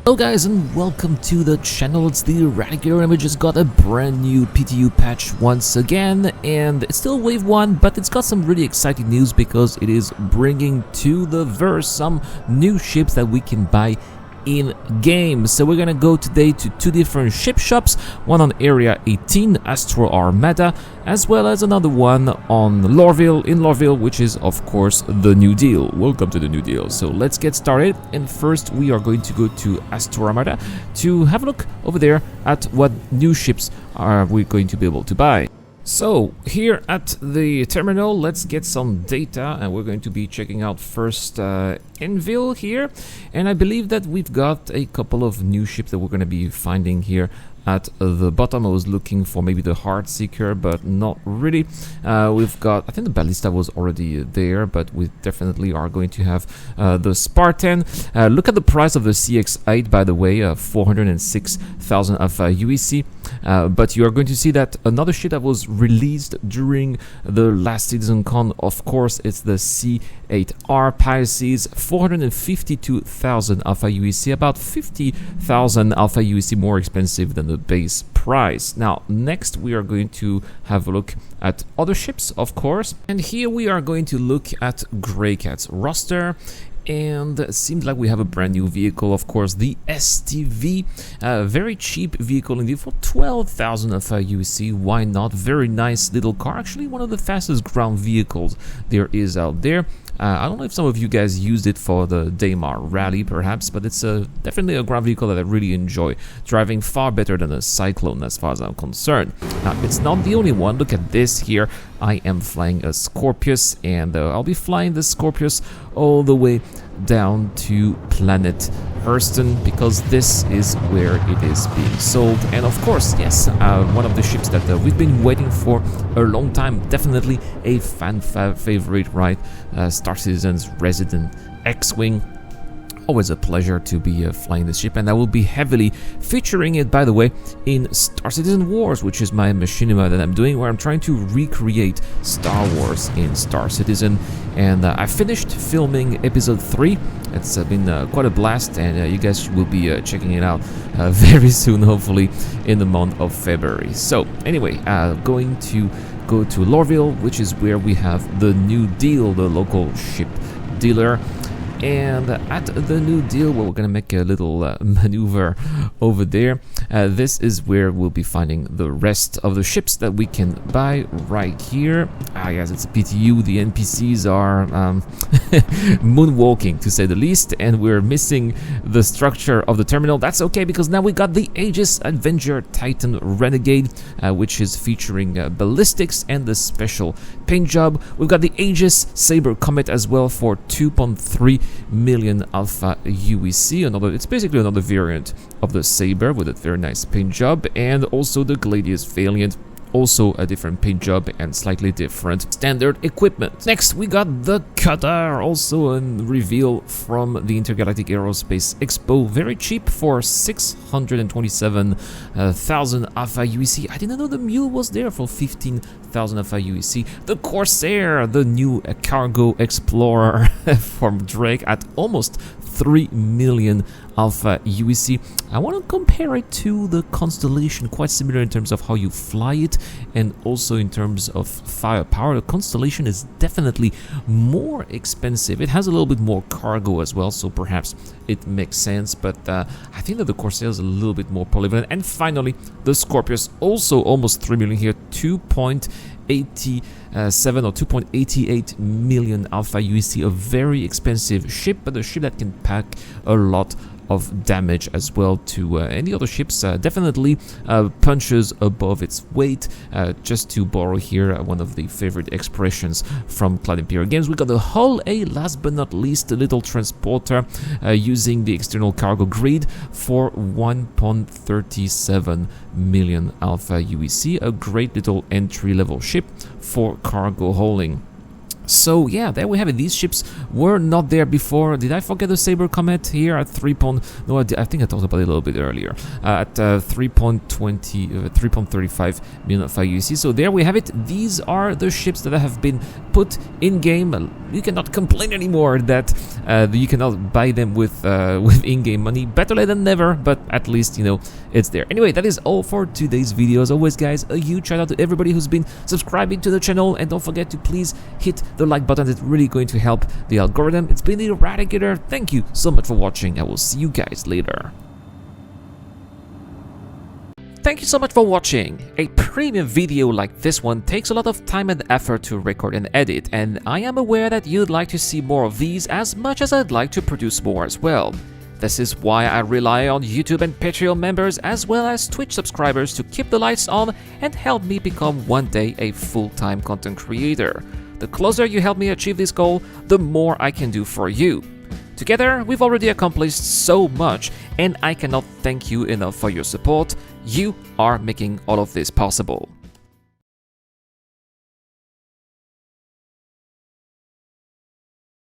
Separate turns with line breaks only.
Hello guys and welcome to the channel. It's the Eradicator and we just got a brand new PTU patch once again, and it's still wave 1, but it's got some really exciting news because it is bringing to the verse some new ships that we can buy in game. So we're gonna go today to two different ship shops, one on Area 18, Astro Armada, as well as another one on Lorville, which is of course the New Deal. Welcome to the New Deal. So let's get started, and first we are going to go to Astro Armada to have a look over there at what new ships are we going to be able to buy. So here at the terminal, let's get some data, and we're going to be checking out first Enville here, and I believe that we've got a couple of new ships that we're going to be finding here at the bottom. I was looking for maybe the Heartseeker, but not really. We've got, I think the Ballista was already there, but we definitely are going to have the Spartan. Look at the price of the CX-8, by the way, 406,000 of UEC. But you are going to see that another ship that was released during the last CitizenCon, of course, it's the C8R Pisces, 452,000 Alpha UEC, about 50,000 Alpha UEC more expensive than the base price. Now, next we are going to have a look at other ships, of course, and here we are going to look at Greycat's roster. And it seems like we have a brand new vehicle, of course, the STV, very cheap vehicle indeed for 12,000 of UC. Why not? Very nice little car, actually one of the fastest ground vehicles there is out there. I don't know if some of you guys used it for the Daymar rally perhaps, but it's definitely a ground vehicle that I really enjoy driving, far better than a Cyclone as far as I'm concerned. Now, it's not the only one. Look at this here. I am flying a Scorpius, and I'll be flying the Scorpius all the way down to planet Hurston, because this is where it is being sold. And of course, yes, one of the ships that we've been waiting for a long time, definitely a fan favorite, right? Star Citizen's Resident X-Wing. Always a pleasure to be flying this ship, and I will be heavily featuring it, by the way, in Star Citizen Wars, which is my machinima that I'm doing, where I'm trying to recreate Star Wars in Star Citizen. And I finished filming episode 3. It's been quite a blast, and you guys will be checking it out very soon, hopefully in the month of February. So anyway, going to go to Lorville, which is where we have the New Deal, the local ship dealer. And at the New Deal, well, we're gonna make a little maneuver over there. This is where we'll be finding the rest of the ships that we can buy right here. Yes, it's a PTU. The NPCs are moonwalking, to say the least, and we're missing the structure of the terminal. That's okay, because now we got the Aegis Avenger Titan Renegade, which is featuring ballistics and the special paint job. We've got the Aegis Saber Comet as well for 2.3 million Alpha UEC. It's basically another variant of the Saber with a very nice paint job, and also the Gladius Valiant, also a different paint job and slightly different standard equipment. Next, we got the Cutter, also a reveal from the Intergalactic Aerospace Expo, very cheap for 627,000 Alpha UEC. I didn't know the Mule was there for 15,000 Alpha UEC. The Corsair, the new cargo explorer from Drake, at almost 3 million Alpha UEC. I want to compare it to the Constellation, quite similar in terms of how you fly it and also in terms of firepower. The Constellation is definitely more expensive. It has a little bit more cargo as well, so perhaps it makes sense, but I think that the Corsair is a little bit more polyvalent. And finally, the Scorpius, also almost 3 million here, 2.87 or 2.88 million Alpha UEC, a very expensive ship, but a ship that can pack a lot of damage as well to any other ships. Definitely punches above its weight. Just to borrow here one of the favorite expressions from Cloud Imperial Games, we got the Hull A, last but not least, a little transporter using the external cargo grid for 1.37 million Alpha UEC. A great little entry-level ship for cargo hauling. So yeah, there we have it. These ships were not there before. Did I forget the Saber Comet here at 3. No, I think I talked about it a little bit earlier. At 3.35 million USD. So there we have it. These are the ships that have been put in game. You cannot complain anymore that you cannot buy them with in-game money. Better late than never, but at least, you know, it's there. Anyway, that is all for today's video. As always, guys, a huge shout out to everybody who's been subscribing to the channel, and don't forget to please hit the like button. It's really going to help the algorithm. It's been the Eradicator. Thank you so much for watching. I will see you guys later. Thank you so much for watching. A premium video like this one takes a lot of time and effort to record and edit, and I am aware that you'd like to see more of these as much as I'd like to produce more as well. This is why I rely on YouTube and Patreon members as well as Twitch subscribers to keep the lights on and help me become one day a full-time content creator. The closer you help me achieve this goal, the more I can do for you. Together, we've already accomplished so much, and I cannot thank you enough for your support. You are making all of this possible.